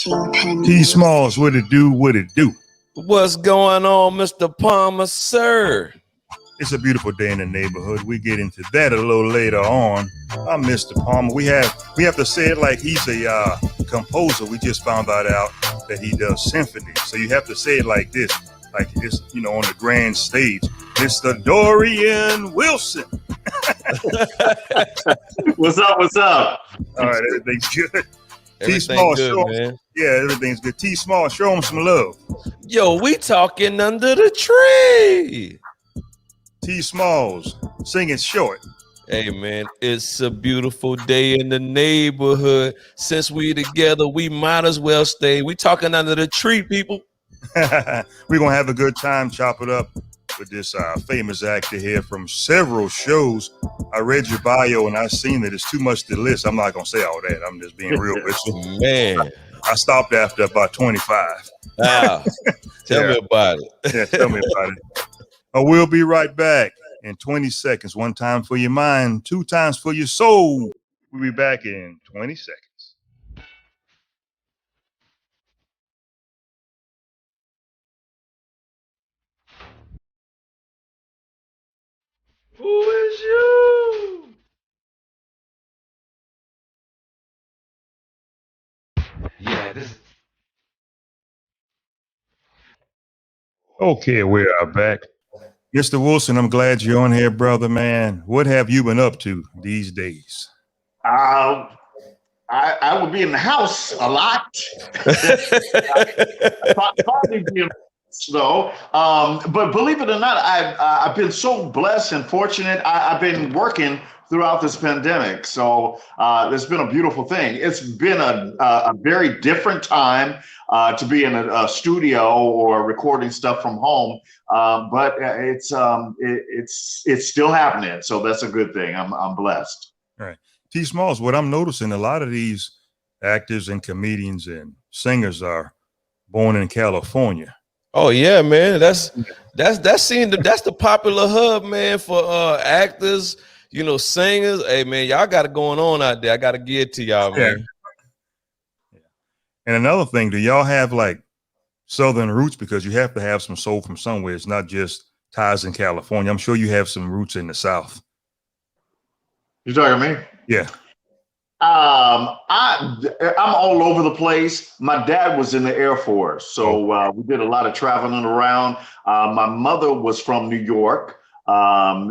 T Smalls, what it do, what it do. What's going on, Mr. Palmer, sir? It's a beautiful day in the neighborhood. We get into that a little later on. I'm Mr. Palmer. We have to say it like he's a composer. We just found out that he does symphonies. So you have to say it like this, on the grand stage. Mr. Dorien Wilson. What's up? What's up? All right, everything's good. Everything's good, man. Yeah, everything's good. T Small, show him some love. Yo, we talking under the tree. T Smalls, sing it short. Hey, man, it's a beautiful day in the neighborhood. Since we together, we might as well stay. We talking under the tree, people. We're going to have a good time, chop it up with this famous actor here from several shows. I read your bio and I seen that it's too much to list. I'm not going to say all that. I'm just being real with you. Man. I stopped after about 25. Wow. Tell me about it. Yeah, tell me about it. We'll be right back in 20 seconds. One time for your mind, two times for your soul. We'll be back in 20 seconds. Who is you? Yeah, this. Okay, we are back. Mr. Wilson, I'm glad you're on here, brother, man. What have you been up to these days? I would be in the house a lot. Probably be in so, but believe it or not, I've been so blessed and fortunate. I've been working throughout this pandemic, so it's been a beautiful thing. It's been a very different time to be in a studio or recording stuff from home, but it's still happening. So that's a good thing. I'm blessed. All right, T Smalls. What I'm noticing, a lot of these actors and comedians and singers are born in California. Oh yeah, man. That's the popular hub, man, for actors, singers. Hey man, y'all got it going on out there. I gotta give it to y'all, man. Yeah. And another thing, do y'all have like Southern roots? Because you have to have some soul from somewhere. It's not just ties in California. I'm sure you have some roots in the South. You talking to me? Yeah. I'm all over the place. My dad was in the Air Force, so we did a lot of traveling around. My mother was from New York, and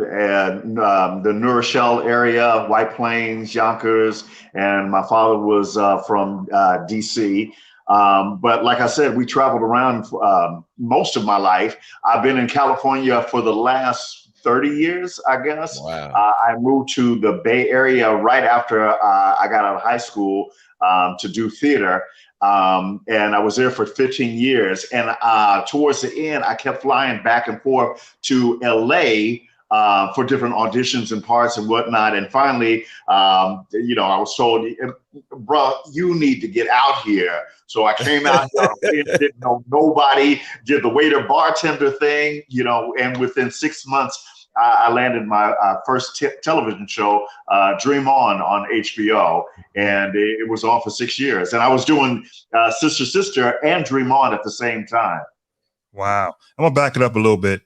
the New Rochelle area, White Plains, Yonkers, and my father was from DC. But like I said, we traveled around most of my life. I've been in California for the last 30 years, I guess. Wow. I moved to the Bay Area right after I got out of high school to do theater. And I was there for 15 years. And towards the end, I kept flying back and forth to LA for different auditions and parts and whatnot. And finally, I was told, bro, you need to get out here. So I came out here, didn't know nobody, did the waiter bartender thing, and within 6 months, I landed my first television show, Dream On HBO, and it was on for 6 years. And I was doing Sister, and Dream On at the same time. Wow. I'm going to back it up a little bit.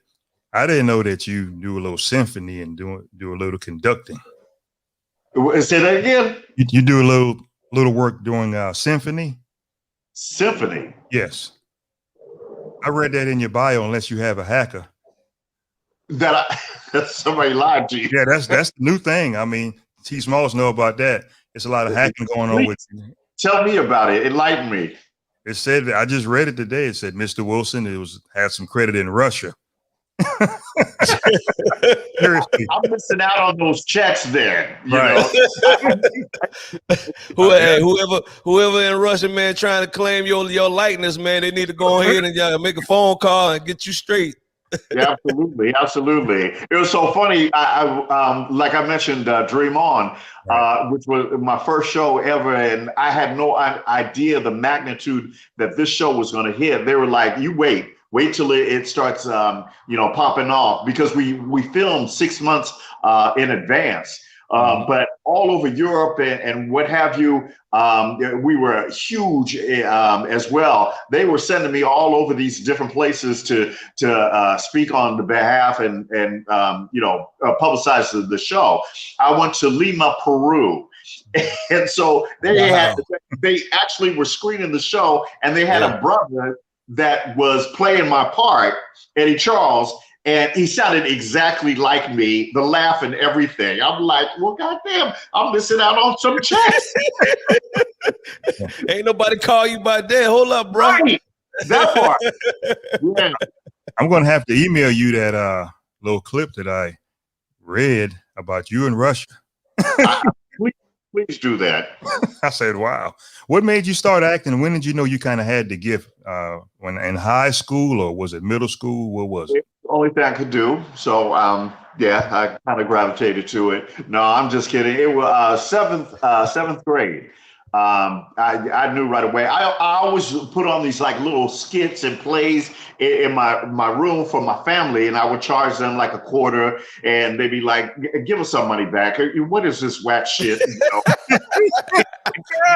I didn't know that you do a little symphony and do a little conducting. Say that again? You do a little work doing symphony? Symphony? Yes. I read that in your bio, unless you have a hacker. That somebody lied to you. Yeah, that's the new thing. I mean, T Smalls know about that. It's a lot of hacking going on with you. Tell me about it. Enlighten me. It said, I just read it today. It said Mr. Wilson had some credit in Russia. Seriously. I'm missing out on those checks then. Whoever in Russia, man, trying to claim your likeness, man, they need to go ahead and make a phone call and get you straight. Yeah, absolutely. It was so funny. I like I mentioned, Dream On, which was my first show ever, and I had no idea the magnitude that this show was going to hit. They were like, "You wait till it starts, popping off," because we filmed 6 months in advance. But all over Europe and what have you, we were huge as well. They were sending me all over these different places to speak on the behalf and publicize the show. I went to Lima, Peru. And so they actually were screening the show, and they had a brother that was playing my part, Eddie Charles, and he sounded exactly like me, the laugh and everything. I'm like, well, goddamn, I'm missing out on some checks. Ain't nobody call you by that. Hold up, bro. Right. That part. Yeah. I'm going to have to email you that little clip that I read about you in Russia. Please do that. I said, wow. What made you start acting? When did you know you kind of had the gift? When in high school, or was it middle school? What was it? The only thing I could do. So, I kind of gravitated to it. No, I'm just kidding. It was seventh grade. I knew right away. I always put on these like little skits and plays in my room for my family, and I would charge them like a quarter, and they'd be like, "Give us some money back. What is this whack shit?"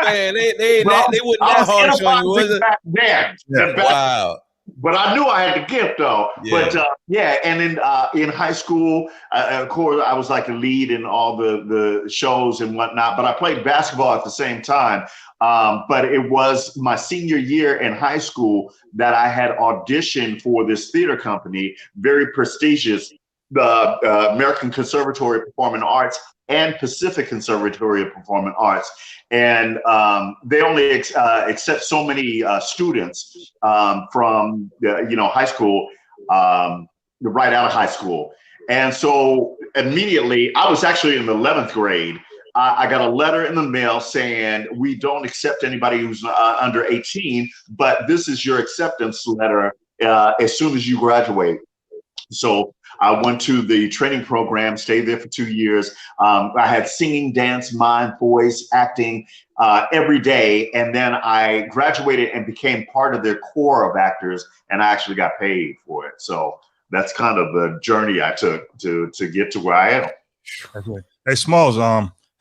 Man, they wouldn't that harsh on you, was it? Back then. Yeah. Wow. But I knew I had the gift, though. Yeah. But and then in high school, of course, I was like a lead in all the shows and whatnot. But I played basketball at the same time. But it was my senior year in high school that I had auditioned for this theater company, very prestigious, the American Conservatory of Performing Arts and Pacific Conservatory of Performing Arts. And they only accept so many students from high school, right out of high school. And so immediately, I was actually in the 11th grade. I got a letter in the mail saying, we don't accept anybody who's under 18, but this is your acceptance letter as soon as you graduate. So I went to the training program, stayed there for 2 years. I had singing, dance, mime, voice, acting every day. And then I graduated and became part of their core of actors, and I actually got paid for it. So that's kind of the journey I took to get to where I am. Okay. Hey, Smalls,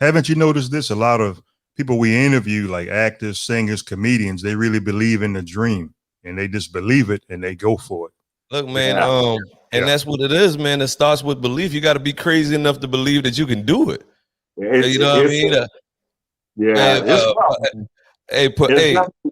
haven't you noticed this? A lot of people we interview, like actors, singers, comedians, they really believe in the dream, and they just believe it and they go for it. Look, man, and that's what it is, man. It starts with belief. You got to be crazy enough to believe that you can do it. You know what I mean? It's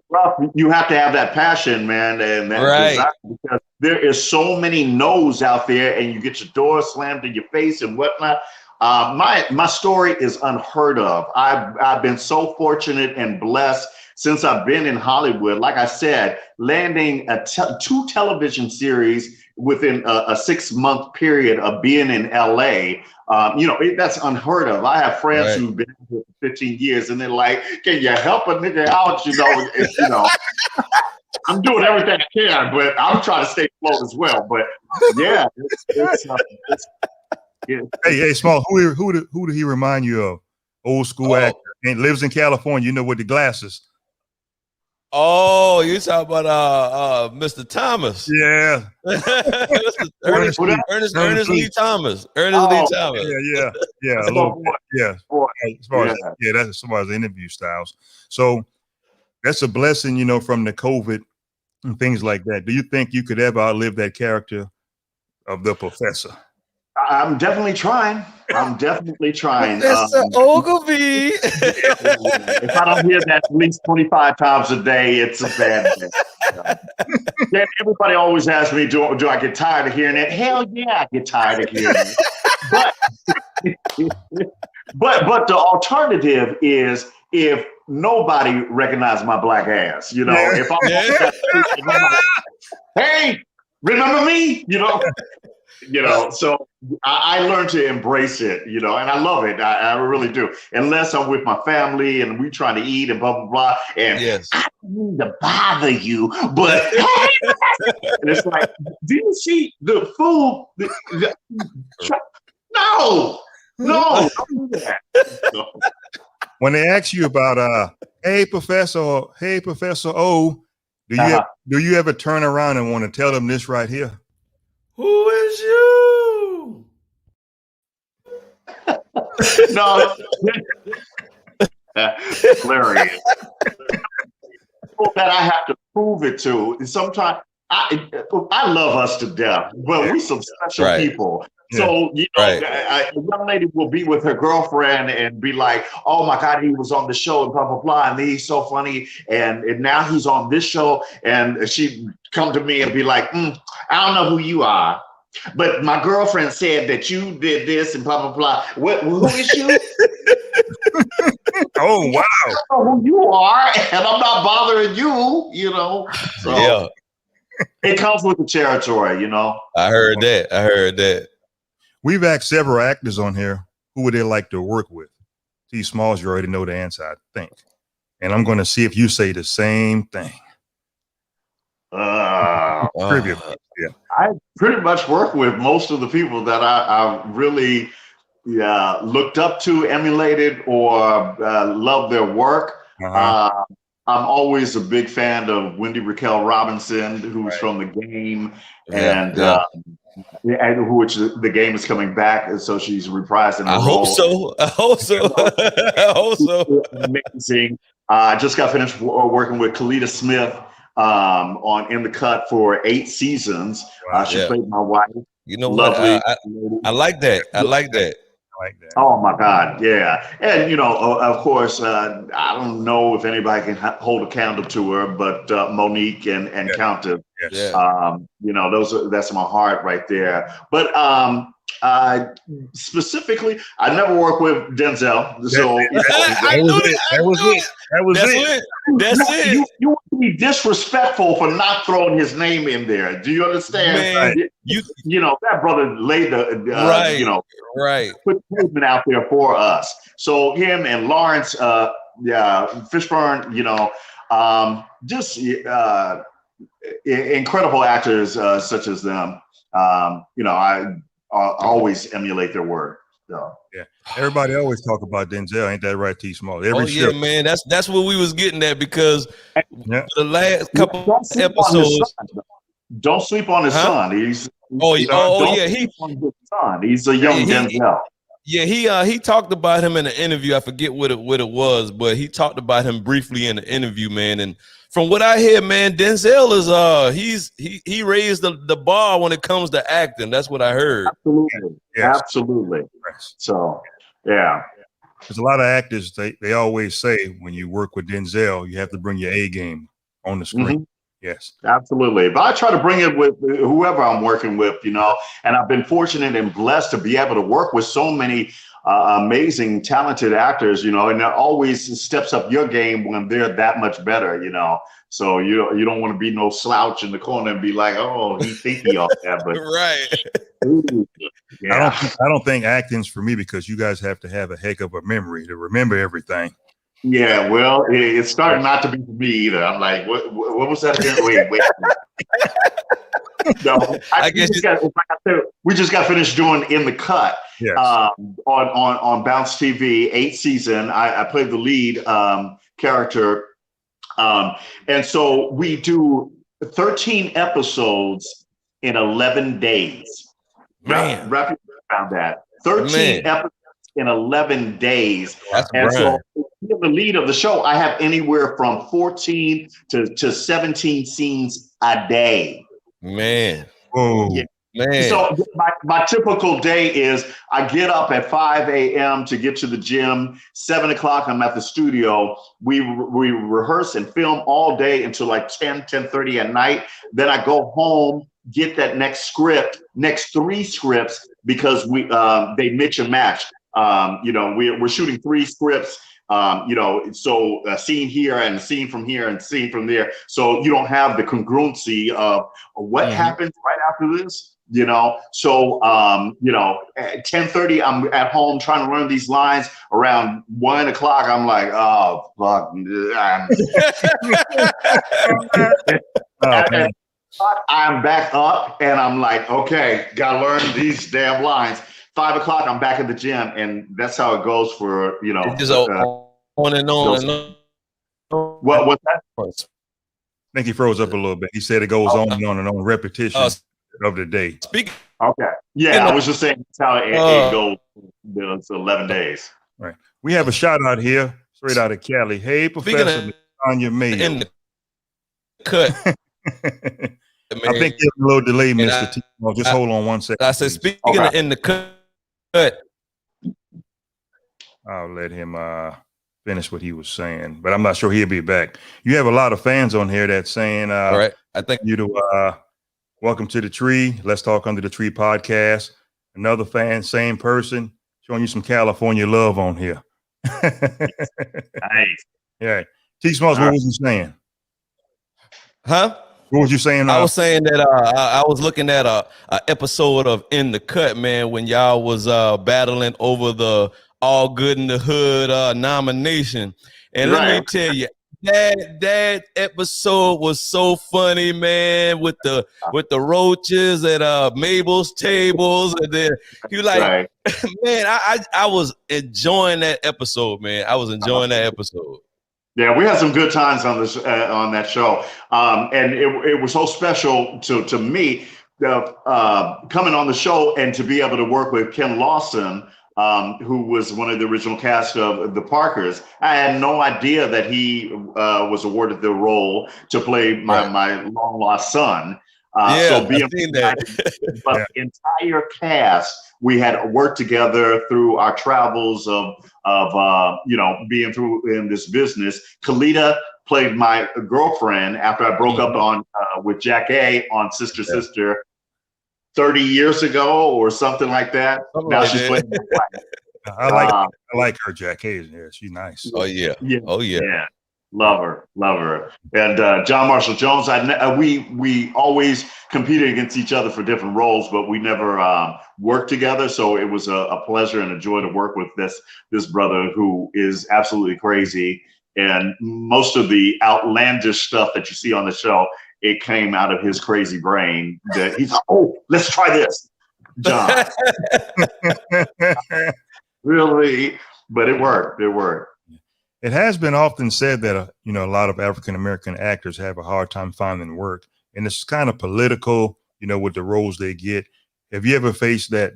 rough. You have to have that passion, man, and that desire, because there is so many no's out there, and you get your door slammed in your face and whatnot. My story is unheard of. I've been so fortunate and blessed since I've been in Hollywood. Like I said, landing 2 television series within a 6-month period of being in LA, that's unheard of. I have friends who've been here for 15 years, and they're like, "Can you help a nigga out?" I'm doing everything I can, but I'm trying to stay afloat as well. But yeah, Hey, Small, who did he remind you of? Old school actor and lives in California. With the glasses. Oh, you talking about Mr. Thomas? Yeah, Ernest Lee Thomas. Lee Thomas. Yeah. That's somebody's interview styles. So that's a blessing, from the COVID and things like that. Do you think you could ever outlive that character of the professor? I'm definitely trying. Professor Oglevee. If I don't hear that at least 25 times a day, it's a bad day. Everybody always asks me, do I get tired of hearing it? Hell yeah, I get tired of hearing it. But the alternative is if nobody recognizes my black ass, if I'm like, hey, remember me? So I learned to embrace it, and I love it. I really do. Unless I'm with my family and we trying to eat and blah, blah, blah. And I don't mean to bother you, but and it's like, do you see the food? No, don't do that. So. When they ask you about, hey, Professor O, do you ever turn around and want to tell them this right here? Who is you? No, hilarious. People that I have to prove it to. And sometimes I love us to death, but we some special people. So, you know, a young lady will be with her girlfriend and be like, oh my God, he was on the show and blah, blah, blah. And he's so funny. And now he's on this show. And she come to me and be like, I don't know who you are, but my girlfriend said that you did this and blah, blah, blah. Who is you? Oh, wow. I don't know who you are, and I'm not bothering you, you know. So it comes with the territory, you know. I heard that. We've asked several actors on here who would they like to work with. T. Smalls, you already know the answer, I think. And I'm going to see if you say the same thing. Trivia. Yeah. I pretty much work with most of the people that I really looked up to, emulated, or loved their work. I'm always a big fan of Wendy Raquel Robinson, who's from The Game, and which the Game is coming back, and so she's reprising her role. I hope so. Amazing. I just got finished working with Kalita Smith on In the Cut for 8 seasons. She played my wife. You know what? I like that. Oh my God, yeah. And you know, of course, I don't know if anybody can hold a candle to her, but Monique and Countess. You know, that's my heart right there. But specifically, I never worked with Denzel. So That's it. You would be disrespectful for not throwing his name in there. Do you understand? Man, you know, that brother laid the you know, put the pavement out there for us. So him and Lawrence Fishburne, you know, just incredible actors such as them. You know, I always emulate their work. So. Yeah, everybody always talk about Denzel, ain't that right, T. Small? Man, that's what we was getting at, because the last couple episodes. Don't sleep on his son. He's He's a young Denzel. Yeah, he talked about him in an interview. I forget what it was, but he talked about him briefly in the interview, man. And from what I hear, man, Denzel is he raised the bar when it comes to acting. That's what I heard. Absolutely. So yeah. There's a lot of actors, they always say when you work with Denzel, you have to bring your A game on the screen. Mm-hmm. Yes, absolutely. But I try to bring it with whoever I'm working with, you know, and I've been fortunate and blessed to be able to work with so many amazing, talented actors, you know, and it always steps up your game when they're that much better, you know. So you don't want to be no slouch in the corner and be like, oh, he think he off that, but I don't think acting's for me, because you guys have to have a heck of a memory to remember everything. Yeah, well, it's starting not to be for me either. I'm like, what was that again? Wait. No, we just got finished doing In the Cut on Bounce TV, 8th season. I played the lead character, and so we do 13 episodes in 11 days. Man, wrap around that. 13 episodes in 11 days. So in the lead of the show, I have anywhere from 14 to 17 scenes a day. Man. Oh, yeah. Man. So my typical day is I get up at 5 a.m. to get to the gym. 7 o'clock, I'm at the studio. We rehearse and film all day until like 10:30 at night. Then I go home, get that next 3 scripts, because they mix and match. You know, we're shooting 3 scripts, you know, so a scene here and a scene from here and a scene from there. So you don't have the congruency of what happens right after this, you know. So, you know, at 10:30, I'm at home trying to learn these lines. Around 1 o'clock, I'm like, oh, fuck. I'm back up and I'm like, okay, gotta learn these damn lines. 5 o'clock, I'm back at the gym, and that's how it goes for, you know. It's just on and on and on. What's that? I think he froze up a little bit. He said it goes on and on and on, repetition. of the day. Speaking. Okay. Yeah, I was just saying that's how it goes. It's 11 days. Right. We have a shout out here, straight out of Cali. Hey, Professor Tanya Mayo. In the cut. I think there's a little delay, Mr. T. Just hold on one second. I said, speaking of in the cut. I'll let him finish what he was saying, but I'm not sure he'll be back. You have a lot of fans on here that's saying, all right, I think you to welcome to the tree. Let's Talk Under the Tree podcast. Another fan, same person, showing you some California love on here. Nice. Yeah. T. Smalls, what was you saying? Huh? What was you saying? I was saying that I was looking at a episode of In the Cut, man, when y'all was battling over the All Good in the Hood nomination. And let me tell you, that episode was so funny, man, with the roaches at Mabel's tables, and then you like, man, I was enjoying that episode, man. I was enjoying that episode. Yeah, we had some good times on this on that show, and it was so special to me coming on the show and to be able to work with Ken Lawson, who was one of the original cast of The Parkers. I had no idea that he was awarded the role to play my long lost son. So being but the entire cast, we had worked together through our travels of being through in this business. Kalita played my girlfriend after I broke up on with Jack A on Sister Sister 30 years ago or something like that. Now she's playing my wife. I like her, Jack A. Yeah, she's nice. Oh yeah. Love her. And John Marshall Jones, we always competed against each other for different roles, but we never worked together. So it was a pleasure and a joy to work with this brother who is absolutely crazy. And most of the outlandish stuff that you see on the show, it came out of his crazy brain. That he's like, oh, let's try this, John. Really, but it worked. It has been often said that, a lot of African-American actors have a hard time finding work, and it's kind of political, with the roles they get. Have you ever faced that,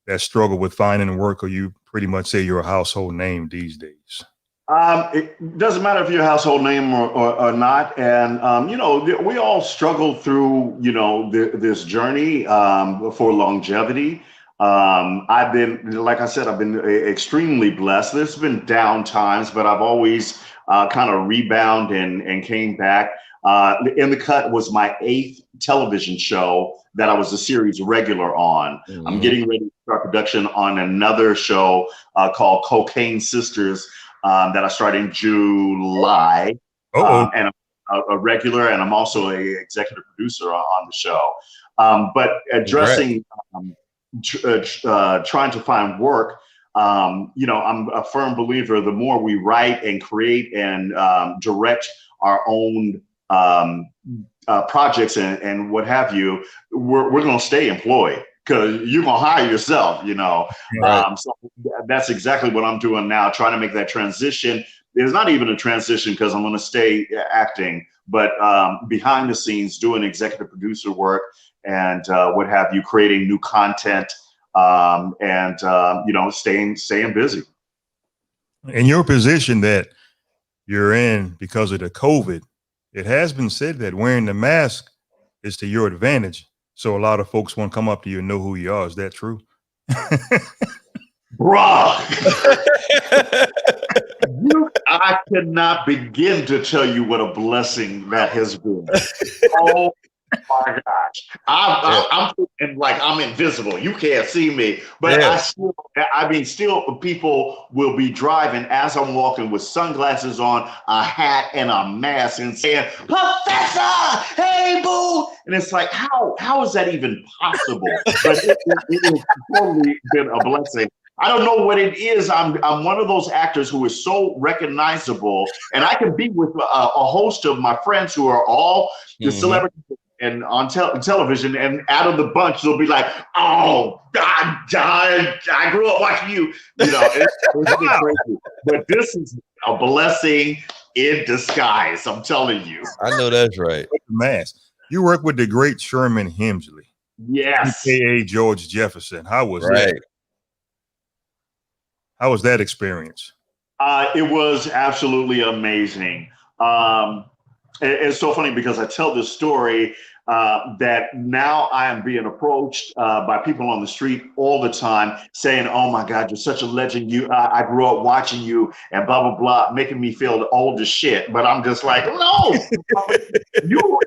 that struggle with finding work, or you pretty much say you're a household name these days? It doesn't matter if you're a household name or not. And, we all struggle through, this journey for longevity. I've been, like I said, I've been extremely blessed. There's been down times, but I've always kind of rebounded and came back. In the Cut was my 8th television show that I was a series regular on. Mm-hmm. I'm getting ready to start production on another show called Cocaine Sisters that I start in July. And I'm a regular, and I'm also a executive producer on the show. But addressing trying to find work, I'm a firm believer, the more we write and create and direct our own projects and what have you, we're going to stay employed, because you're going to hire yourself, Right. So that's exactly what I'm doing now, trying to make that transition. There's not even a transition, because I'm going to stay acting, but behind the scenes doing executive producer work and what have you, creating new content and staying busy. In your position that you're in because of the COVID, it has been said that wearing the mask is to your advantage. So a lot of folks won't come up to you and know who you are. Is that true? Bruh. I cannot begin to tell you what a blessing that has been. Oh my gosh. I'm feeling like I'm invisible. You can't see me. But still people will be driving as I'm walking with sunglasses on, a hat and a mask, and saying, "Professor, hey boo." And it's like, how is that even possible? But it has totally been a blessing. I don't know what it is. I'm one of those actors who is so recognizable, and I can be with a host of my friends who are all the celebrities and on television, and out of the bunch, they'll be like, "Oh, God, I grew up watching you." It's crazy. But this is a blessing in disguise. I'm telling you. I know that's right. The mask. You work with the great Sherman Hemsley. Yes. AKA George Jefferson. How was that? How was that experience? It was absolutely amazing. It's so funny because I tell this story that now I am being approached by people on the street all the time saying, "Oh my God, you're such a legend. I grew up watching you," and blah, blah, blah, making me feel old as shit. But I'm just like, no, you.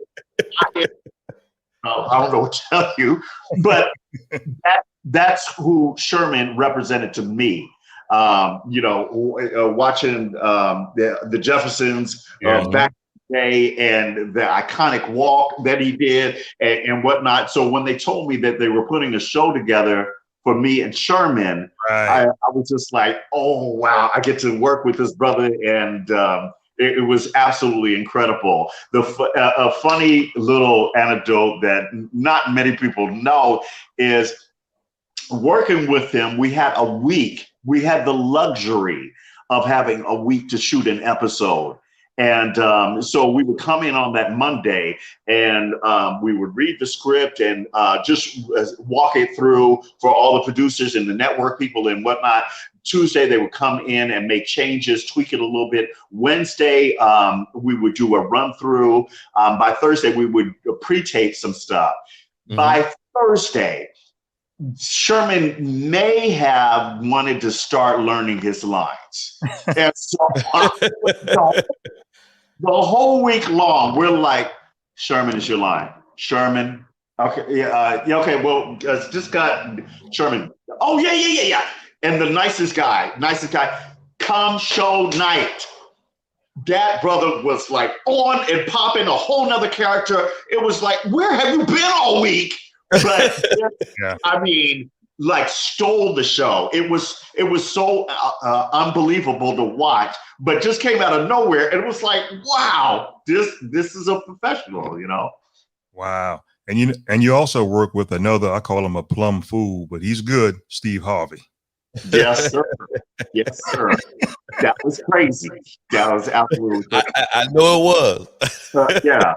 I don't know what to tell you, but that's who Sherman represented to me. Watching the Jeffersons back in the day and the iconic walk that he did and whatnot. So when they told me that they were putting a show together for me and Sherman, I was just like, oh, wow, I get to work with this brother. And it was absolutely incredible. A funny little anecdote that not many people know is working with him, we had a week. We had the luxury of having a week to shoot an episode. And so we would come in on that Monday and we would read the script and just walk it through for all the producers and the network people and whatnot. Tuesday, they would come in and make changes, tweak it a little bit. Wednesday, we would do a run through. By Thursday, we would pre-tape some stuff. Mm-hmm. By Thursday, Sherman may have wanted to start learning his lines. And so the whole week long, we're like, Sherman is your line. Sherman. Okay. Yeah. Okay. Well, just got Sherman. Oh, yeah. And the nicest guy, come show night. That brother was like on and popping a whole nother character. It was like, where have you been all week? But I mean, like stole the show. It was so unbelievable to watch, but just came out of nowhere. And it was like, wow, this is a professional, you know? Wow. And you also work with another, I call him a plum fool, but he's good, Steve Harvey. Yes, sir. Yes, sir. That was crazy. That was absolutely crazy. I know it was. Yeah.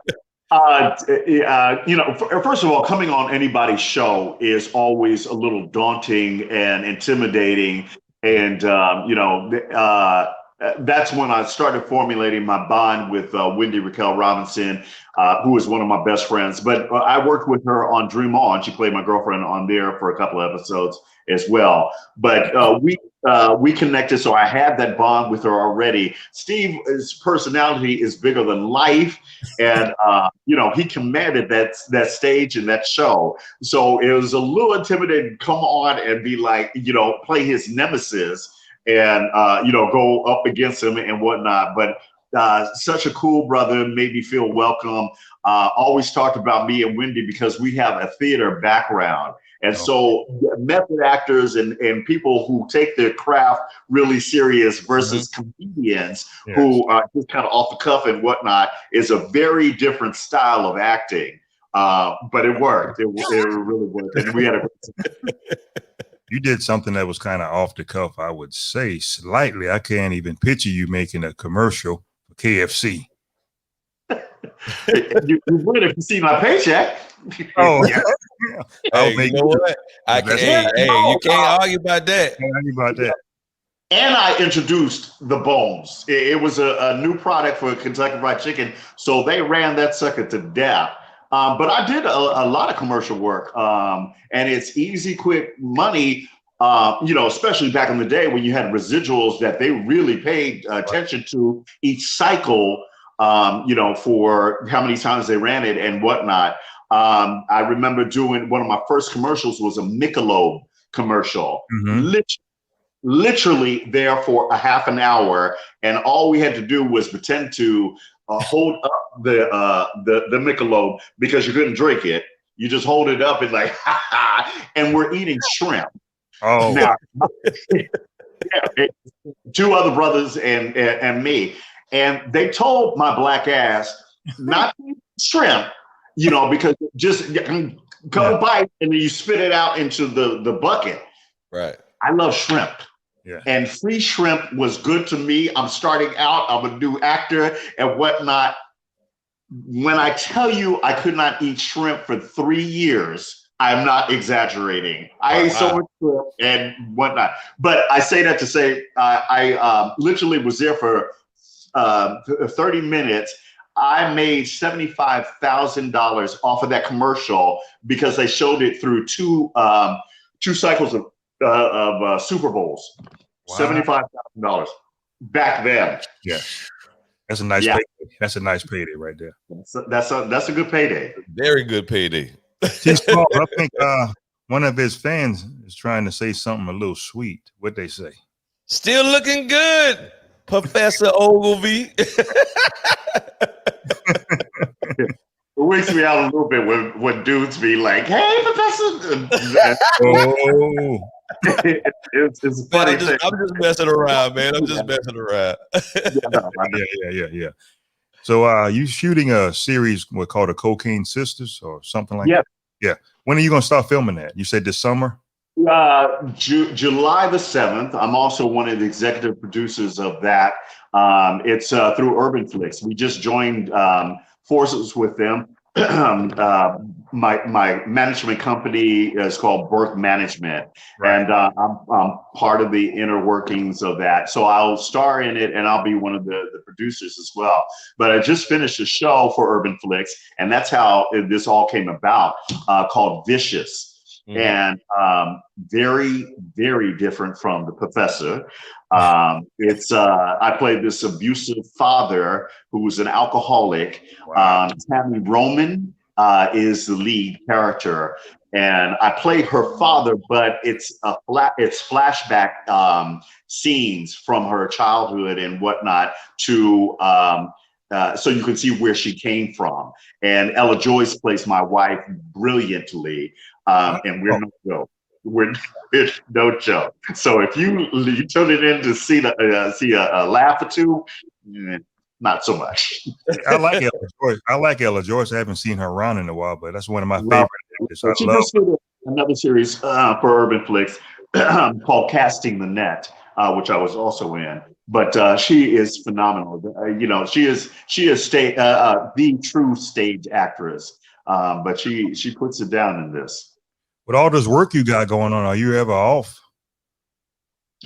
First of all, coming on anybody's show is always a little daunting and intimidating. And, that's when I started formulating my bond with Wendy Raquel Robinson, who is one of my best friends. But I worked with her on Dream On. She played my girlfriend on there for a couple of episodes as well. But we connected, so I had that bond with her already. Steve's personality is bigger than life, and he commanded that stage and that show. So it was a little intimidating to come on and be like, play his nemesis and go up against him and whatnot. But such a cool brother, made me feel welcome. Always talked about me and Wendy because we have a theater background. And so method actors and people who take their craft really serious versus comedians who are just kind of off the cuff and whatnot is a very different style of acting. But it worked. It really worked. And we had a great time. You did something that was kind of off the cuff, I would say, slightly. I can't even picture you making a commercial for KFC. You would if you see my paycheck. Oh, yeah. Hey, you know what? You can't argue about that. And I introduced the Bones. It was a new product for Kentucky Fried Chicken, so they ran that sucker to death. But I did a lot of commercial work, and it's easy, quick money, especially back in the day when you had residuals that they really paid attention to each cycle, for how many times they ran it and whatnot. I remember doing one of my first commercials was a Michelob commercial, literally there for a half an hour. And all we had to do was pretend to hold up the Michelob because you couldn't drink it. You just hold it up and like, ha ha, and we're eating shrimp. Oh, now, two other brothers and me. And they told my black ass not to eat shrimp, because just go bite and then you spit it out into the bucket. Right. I love shrimp. Yeah. And free shrimp was good to me. I'm starting out. I'm a new actor and whatnot. when I tell you I could not eat shrimp for 3 years, I'm not exaggerating. I ate so much shrimp and whatnot. But I say that to say I literally was there for 30 minutes. I made $75,000 off of that commercial because they showed it through two cycles of Super Bowls. Wow. $75,000 back then. Yeah, that's a nice payday. That's a nice payday right there. That's a good payday. Very good payday. See, Smalls, I think one of his fans is trying to say something a little sweet. What they say? Still looking good, Professor Oglevee. It wakes me out a little bit when dudes be like, "Hey, Professor." Oh, it's funny. Man, I'm just messing around, man. I'm just messing around. yeah. So, you shooting a series called The Cocaine Sisters or something like that? Yeah. When are you going to start filming that? You said this summer? July the 7th. I'm also one of the executive producers of that. It's through Urban Flicks. We just joined forces with them. My management company is called Burke Management, right. And I'm part of the inner workings of that. So I'll star in it, and I'll be one of the producers as well. But I just finished a show for Urban Flicks, and that's how this all came about, called Vicious. And very, very different from The Professor. It's I played this abusive father who was an alcoholic. Wow. Tammy Roman is the lead character, and I play her father, but it's flashback scenes from her childhood and whatnot to so you can see where she came from. And Ella Joyce plays my wife brilliantly. And we're no joke. We're no joke. So if you tune it in to see a laugh or two, not so much. I like Ella Joyce. I haven't seen her around in a while, but that's one of my favorite actors. She just did another series for Urban Flicks called Casting the Net, which I was also in. But she is phenomenal. She is the true stage actress. But she puts it down in this. With all this work you got going on, are you ever off?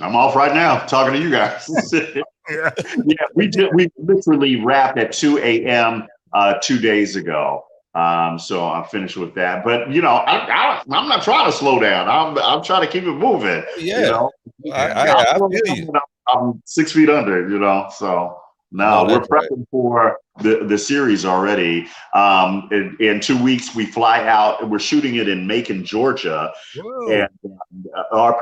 I'm off right now, talking to you guys. Yeah, we literally wrapped at 2 a.m. 2 days ago. So I'm finished with that. But I'm not trying to slow down. I'm trying to keep it moving. Yeah, I feel you. I'm 6 feet under. So. No, we're prepping for the series already. In 2 weeks, we fly out, and we're shooting it in Macon, Georgia. Whoa. And our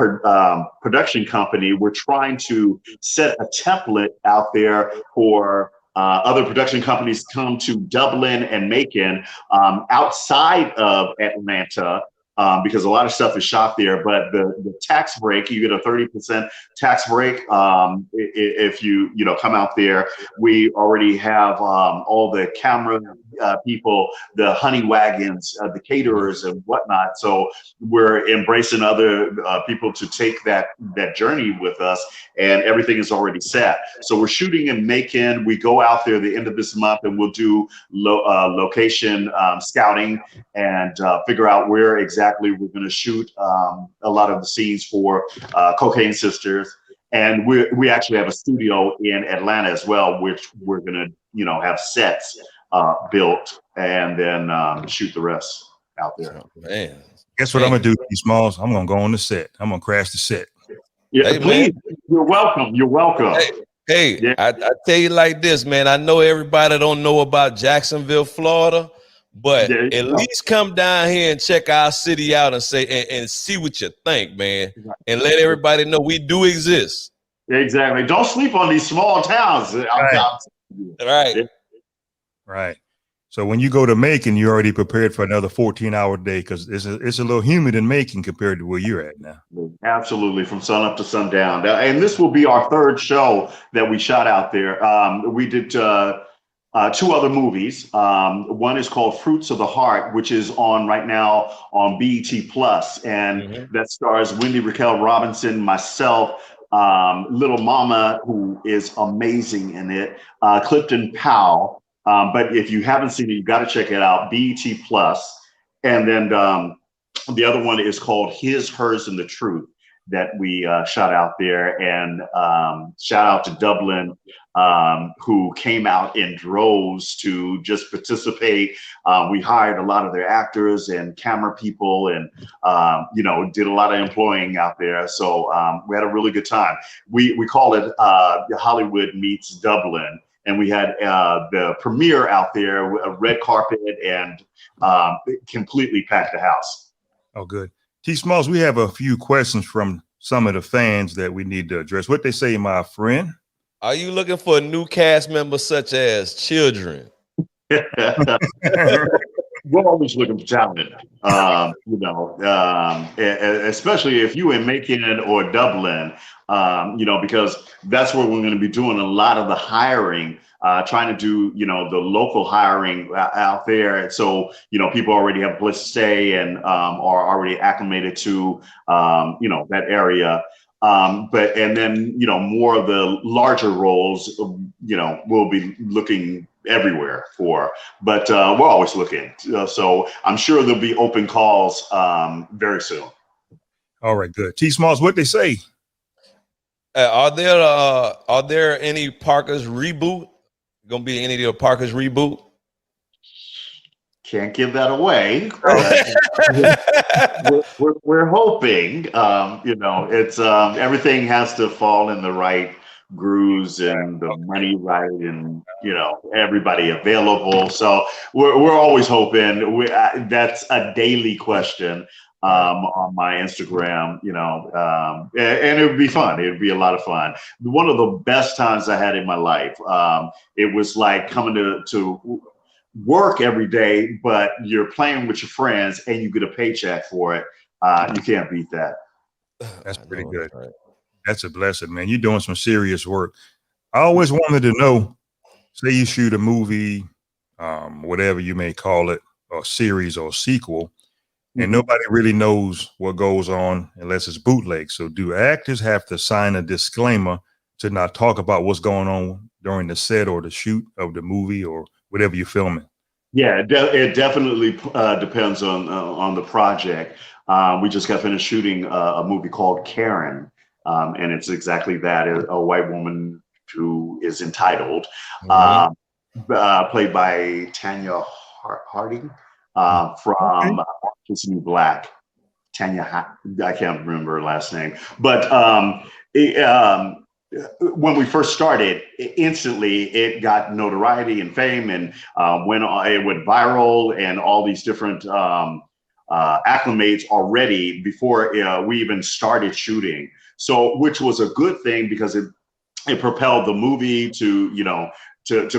production company, we're trying to set a template out there for other production companies to come to Dublin and Macon outside of Atlanta. Because a lot of stuff is shot there, but the tax break, you get a 30% tax break if you come out there. We already have all the camera people, the honey wagons, the caterers and whatnot. So we're embracing other people to take that journey with us, and everything is already set. So we're shooting in Macon. We go out there the end of this month, and we'll do location scouting and figure out where exactly we're going to shoot a lot of the scenes for Cocaine Sisters. And we actually have a studio in Atlanta as well, which we're going to have sets built and then shoot the rest out there. Oh, man, guess what I'm gonna do, Smalls? I'm gonna go on the set. I'm gonna crash the set. Yeah, hey, please. Man. You're welcome. You're welcome. Hey, yeah. I tell you like this, man. I know everybody don't know about Jacksonville, Florida, but at least come down here and check our city out and say and see what you think, man, and let everybody know we do exist. Exactly. Don't sleep on these small towns. Right. Right. So when you go to Macon, you're already prepared for another 14-hour day because it's a little humid in Macon compared to where you're at now. Absolutely, from sun up to sundown. And this will be our third show that we shot out there. We did two other movies. One is called Fruits of the Heart, which is on right now on BET Plus, and that stars Wendy Raquel Robinson, myself, Little Mama, who is amazing in it, Clifton Powell. But if you haven't seen it, you got to check it out. BET Plus, and then the other one is called His, Hers, and the Truth that we shot out there. And shout out to Dublin, who came out in droves to just participate. We hired a lot of their actors and camera people, and did a lot of employing out there. So we had a really good time. We call it Hollywood Meets Dublin. And we had the premiere out there, a red carpet, and completely packed the house. Oh, good. T. Smalls, we have a few questions from some of the fans that we need to address. What they say, my friend? Are you looking for a new cast member such as children? We're always looking for talent, especially if you in Macon or Dublin, because that's where we're going to be doing a lot of the hiring, trying to do, the local hiring out there. So, people already have a place to stay and are already acclimated to, that area. And then, more of the larger roles, we'll be looking everywhere for, but we're always looking. So I'm sure there'll be open calls very soon. All right, good. T. Smalls, what they say? Are there any Parker's reboot? Gonna be any of the Parker's reboot? Can't give that away. We're hoping. It's everything has to fall in the right grooves and the money right, and everybody available. So we're always hoping. That's a daily question on my Instagram. And it would be fun. It would be a lot of fun. One of the best times I had in my life. It was like coming to work every day, but you're playing with your friends and you get a paycheck for it. You can't beat that. That's pretty good. Right. That's a blessing, man. You're doing some serious work. I always wanted to know, say you shoot a movie, whatever you may call it, or series or sequel, and nobody really knows what goes on unless it's bootleg. So do actors have to sign a disclaimer to not talk about what's going on during the set or the shoot of the movie or whatever you're filming? Yeah, it definitely depends on the project. We just got finished shooting a movie called Karen. And it's exactly that, a white woman who is entitled, played by Tanya Harding from Orange New Black. Tanya, I can't remember her last name. But when we first started, instantly it got notoriety and fame, and it went viral and all these different acclimates already before we even started shooting. So, which was a good thing because it propelled the movie to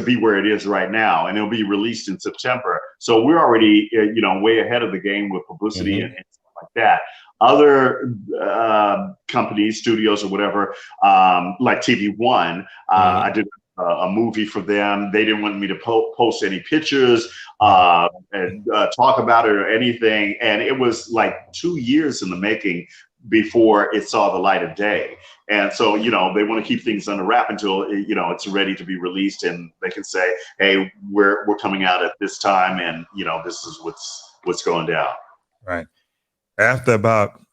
be where it is right now, and it'll be released in September. So we're already way ahead of the game with publicity and stuff like that. Other companies, studios, or whatever, like TV One, I did a movie for them. They didn't want me to post any pictures and talk about it or anything, and it was like 2 years in the making before it saw the light of day. And so, they want to keep things under wrap until, it's ready to be released, and they can say, hey, we're coming out at this time, and, this is what's going down. Right. After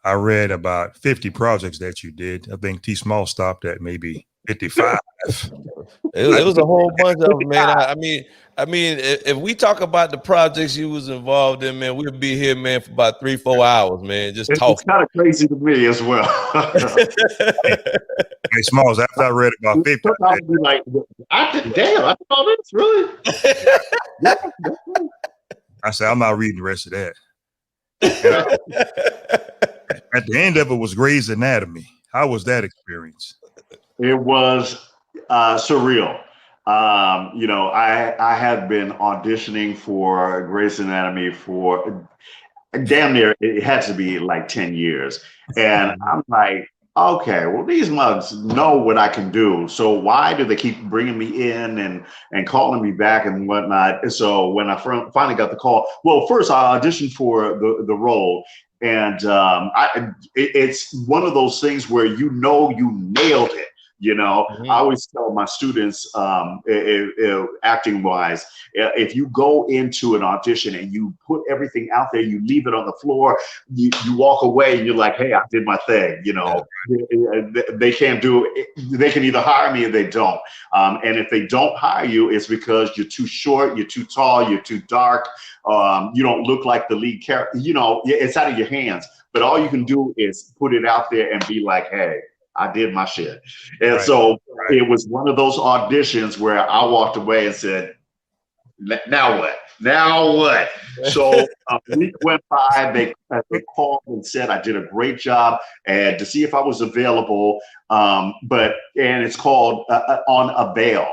I read about 50 projects that you did, I think T. Small stopped at maybe 55. It was a whole bunch of them, man. I mean, if we talk about the projects you was involved in, man, we'll be here, man, for about 3-4 hours, man, just talking. It's kind of crazy to me as well. Hey, Smalls, after I read about 50, I'd be like, damn, I know this, really? I said, I'm not reading the rest of that. At the end of it was Grey's Anatomy. How was that experience? It was surreal. I had been auditioning for Grey's Anatomy for damn near, it had to be like 10 years. And I'm like, okay, well, these mugs know what I can do. So why do they keep bringing me in and calling me back and whatnot? And so when I finally got the call, well, first I auditioned for the role. And it's one of those things where you nailed it. You know, Mhm. I always tell my students, acting wise, if you go into an audition and you put everything out there, you leave it on the floor, you walk away and you're like, hey, I did my thing. You know, they can't do it. They can either hire me or they don't. And if they don't hire you, it's because you're too short, you're too tall, you're too dark. You don't look like the lead character. You know, it's out of your hands. But all you can do is put it out there and be like, hey, I did my shit. And so it was one of those auditions where I walked away and said, now what? Now what? So a week went by. They called and said I did a great job and to see if I was available. And it's called On a Bail.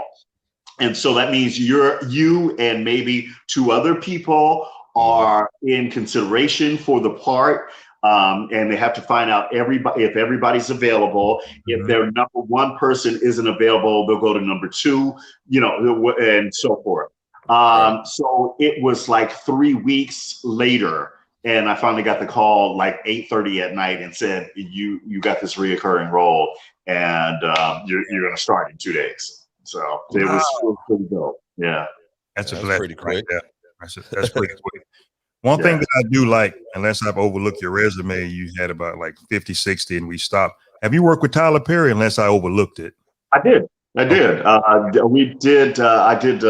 And so that means you and maybe 2 other people are in consideration for the part. And they have to find out if everybody's available. If their number 1 person isn't available, they'll go to number 2, you know, and so forth. So it was like 3 weeks later, and I finally got the call like 8:30 at night and said, you got this reoccurring role, and you're going to start in 2 days. So it was pretty dope. Yeah. That's a That's blessing pretty quick. right there. That's pretty quick. One thing that I do like, unless I've overlooked your resume, you had about like 50, 60, and we stopped. Have you worked with Tyler Perry unless I overlooked it? I did. I did. I did.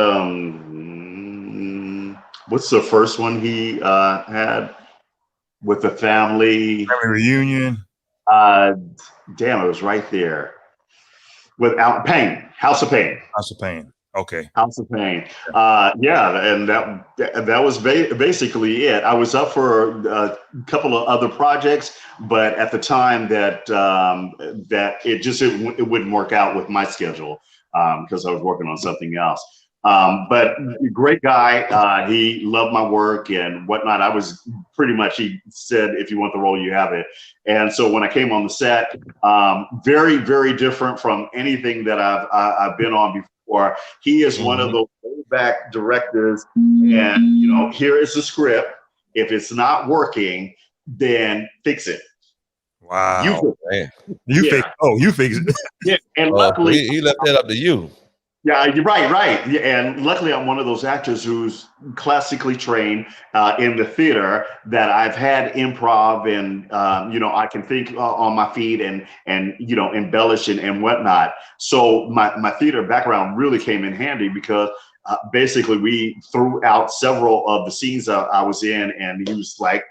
What's the first one he had with the family? Family reunion. Damn, it was right there. Without Pain, House of Pain. House of Pain. Okay. House of Pain. And that was basically it. I was up for a couple of other projects, but at the time that it wouldn't work out with my schedule because I was working on something else. But great guy. He loved my work and whatnot. I was pretty much, he said, if you want the role, you have it. And so when I came on the set, very, very different from anything that I've been on before. He is one of those laid-back directors, and you know, here is the script. If it's not working, then fix it. Wow. You fix it. You fix it. Yeah, and luckily he left that up to you. Yeah, you're right. Yeah, and luckily, I'm one of those actors who's classically trained in the theater that I've had improv and, you know, I can think on my feet and you know, embellish and whatnot. So my theater background really came in handy because basically we threw out several of the scenes I was in and he was like,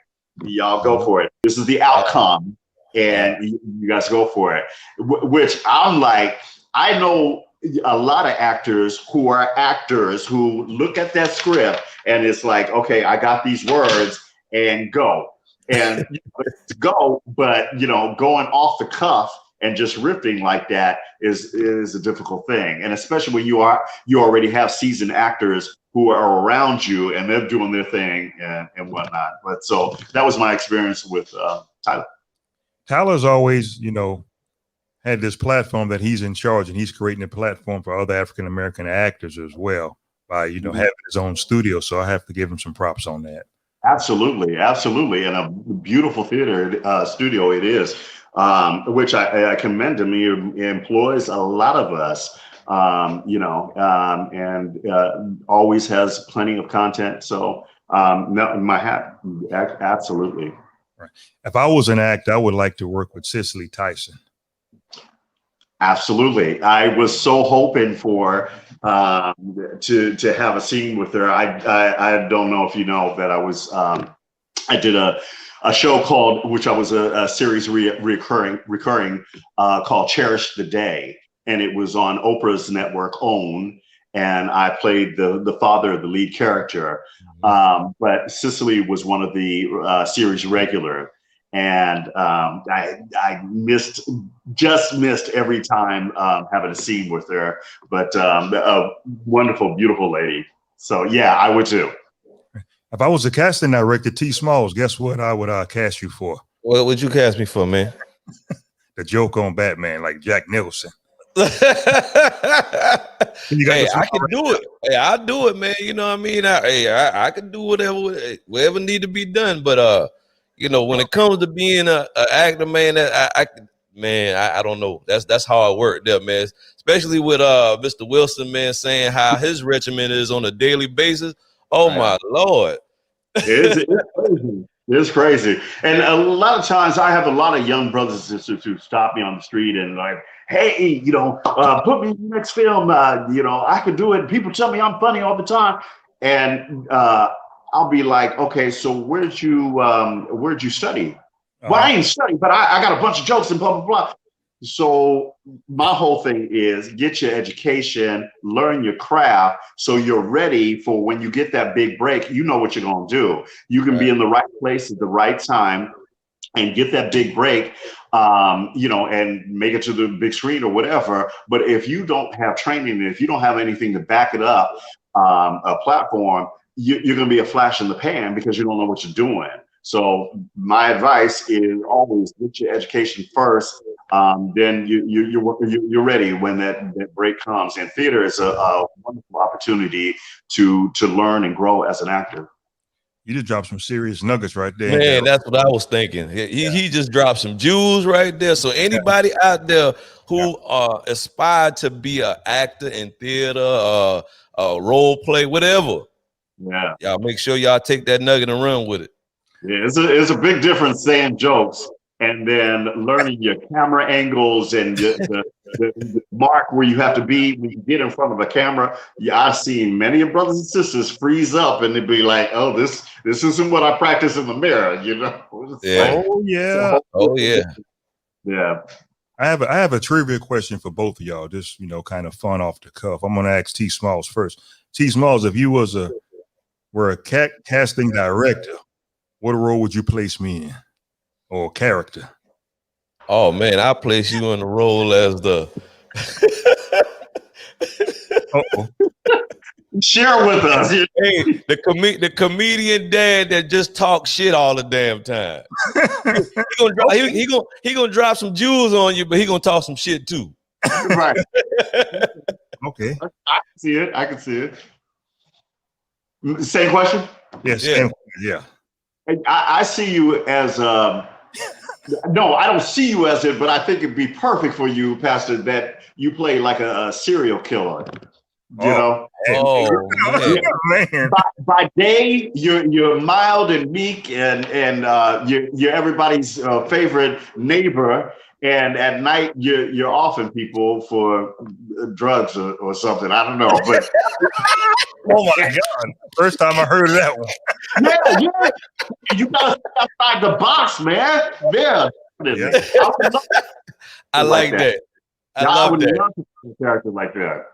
y'all go for it. This is the outcome and you guys go for it. Which I'm like, I know a lot of actors who look at that script and it's like, okay, I got these words and go and go, but you know, going off the cuff and just riffing like that is a difficult thing, and especially when you already have seasoned actors who are around you and they're doing their thing and whatnot. But so that was my experience with Tyler. Tyler's always, you know, had this platform that he's in charge, and he's creating a platform for other African-American actors as well by, you know, having his own studio. So I have to give him some props on that. Absolutely. And a beautiful theater studio it is, which I commend him. He employs a lot of us, you know, and always has plenty of content. So my hat, absolutely. Right. If I was an actor, I would like to work with Cicely Tyson. Absolutely. I was so hoping for to have a scene with her. I don't know if you know that I was I did a show called, which I was a series recurring called Cherish the Day, and it was on Oprah's network OWN, and I played the father of the lead character. But Cicely was one of the series regular. And I just missed every time having a scene with her, but a wonderful, beautiful lady. So yeah, I would too. If I was a casting director, T. Smalls, guess what I would cast you for? What would you cast me for, man? The joke on Batman, like Jack Nicholson. Hey, I can do it. Hey, I'll do it, man. You know what I mean? I can do whatever need to be done. But you know, when it comes to being an actor, man, man, I don't know. That's how it worked there, man. Especially with Mr. Wilson, man, saying how his regimen is on a daily basis. Oh my Lord. It's crazy. It's crazy. And a lot of times I have a lot of young brothers and sisters who stop me on the street and like, hey, put me in the next film. I could do it. People tell me I'm funny all the time. And I'll be like, okay, so where'd you study? Well, I ain't studying, but I got a bunch of jokes and blah, blah, blah. So my whole thing is get your education, learn your craft, so you're ready for when you get that big break, you know what you're going to do. You can be in the right place at the right time and get that big break, and make it to the big screen or whatever. But if you don't have training, and if you don't have anything to back it up, a platform, you're going to be a flash in the pan because you don't know what you're doing. So my advice is always get your education first. Then you're ready when that break comes. And theater is a wonderful opportunity to learn and grow as an actor. You just dropped some serious nuggets right there. Man, that's what I was thinking. He just dropped some jewels right there. So anybody out there who aspire to be an actor in theater, role play, whatever, y'all make sure y'all take that nugget and run with it. Yeah, it's a big difference saying jokes and then learning your camera angles and the mark where you have to be when you get in front of a camera. Yeah, I've seen many of brothers and sisters freeze up and they'd be like, "Oh, this isn't what I practice in the mirror," Yeah. Yeah. I have a trivia question for both of y'all. Just kind of fun off the cuff. I'm gonna ask T Smalls first. T Smalls, if you were a casting director, what role would you place me in, or character? Oh man, I place you in the role as the. Share with us. Hey, the comedian dad that just talks shit all the damn time. He gonna drop some jewels on you, but he gonna talk some shit too. Right. Okay. I can see it. Same question? Yes. Yeah. I see you as no, I don't see you as it, but I think it'd be perfect for you, Pastor, that you play like a serial killer. You know? Man. By day, you're mild and meek and you're everybody's favorite neighbor. And at night, you're offing people for drugs or something. I don't know, but oh my God! First time I heard of that one. Yeah, you gotta step outside the box, man. Yeah. I like that. I would love a character like that.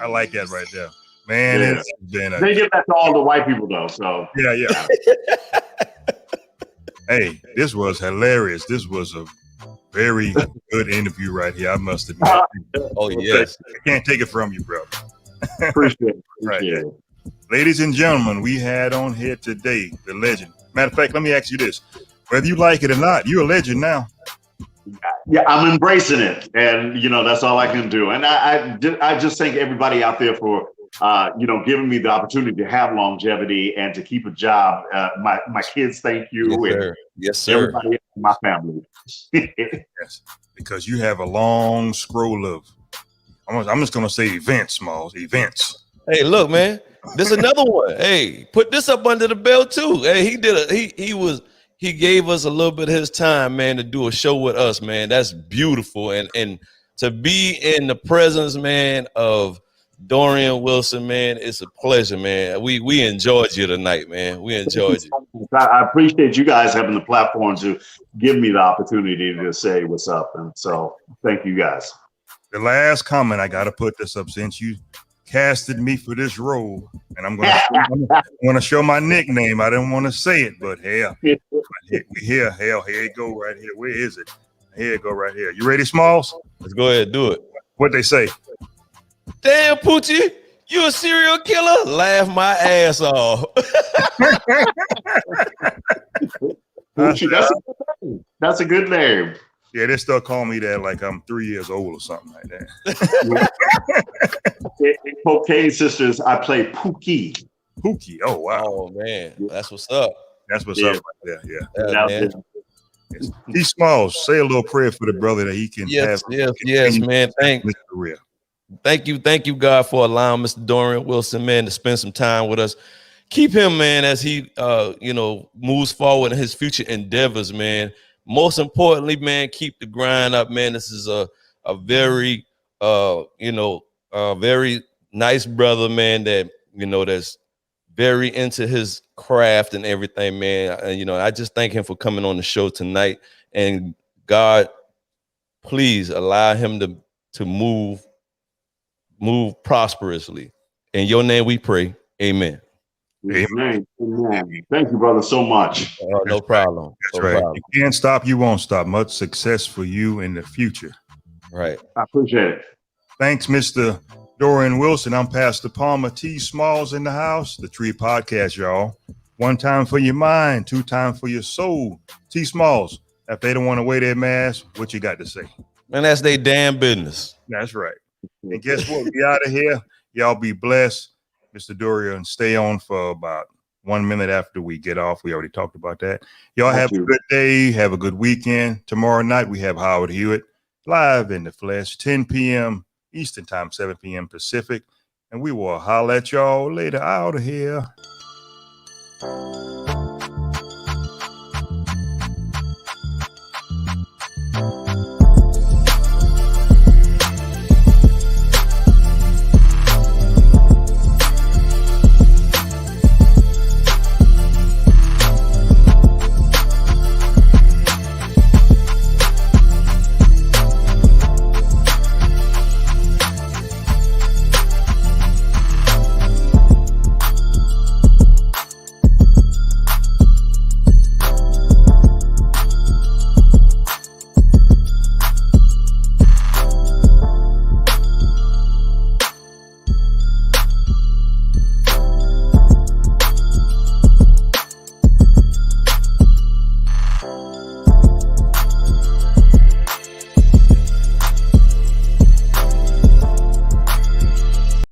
I like that right there, man. Yeah. It's been they give that to all the white people though. So yeah. Hey, this was hilarious. This was a very good interview right here. I must admit. Oh yes, I can't take it from you, bro. Appreciate it. Ladies and gentlemen, we had on here today the legend. Matter of fact, let me ask you this: whether you like it or not, you're a legend now. Yeah, I'm embracing it, and that's all I can do. And I just thank everybody out there for giving me the opportunity to have longevity and to keep a job. My kids, thank you. Yes, sir. Everybody in my family. Yes, because you have a long scroll of. I'm just gonna say events, Smalls. Events. Hey, look, man. This is another one. Hey, put this up under the belt too. Hey, he gave us a little bit of his time, man, to do a show with us, man. That's beautiful. And to be in the presence, man, of Dorien Wilson, man, it's a pleasure, man. We enjoyed you tonight, man. We enjoyed you. I appreciate you guys having the platform to give me the opportunity to say what's up. And so thank you guys. The last comment, I got to put this up since you casted me for this role, and I'm going to show my nickname. I didn't want to say it, but here you go right here. Where is it? Here you go right here. You ready, Smalls? Let's go ahead, do it. What they say? Damn, Poochie, you a serial killer? Laugh my ass off. Poochie, that's a good name. Yeah, they still call me that like I'm 3 years old or something like that. In Cocaine Sisters, I play Pookie. Pookie. Oh wow. Oh man, that's what's up. That's what's up right there. Yeah. Man. Yes. T. Smalls, say a little prayer for the brother that he can have. Yes, man. His career. Thank you, God, for allowing Mr. Dorien Wilson, man, to spend some time with us. Keep him, man, as he moves forward in his future endeavors, man. Most importantly, man, keep the grind up, man. This is a very very nice brother, man, that that's very into his craft and everything, man. I just thank him for coming on the show tonight. And God, please allow him to move prosperously. In your name we pray. Amen. Amen. Amen. Thank you, brother, so much. No problem. That's right. You can't stop, you won't stop. Much success for you in the future. Right. I appreciate it. Thanks, Mr. Dorien Wilson. I'm Pastor Palmer. T. Smalls in the house. The Tree Podcast, y'all. 1 time for your mind, 2 times for your soul. T. Smalls, if they don't want to wear their mask, what you got to say? Man, that's their damn business. That's right. And guess what? We out of here. Y'all be blessed. Mr. Dorian, stay on for about 1 minute after we get off. We already talked about that. Y'all have a good day. Have a good weekend. Tomorrow night, we have Howard Hewitt live in the flesh, 10 p.m. Eastern time, 7 p.m. Pacific. And we will holler at y'all later. Out of here.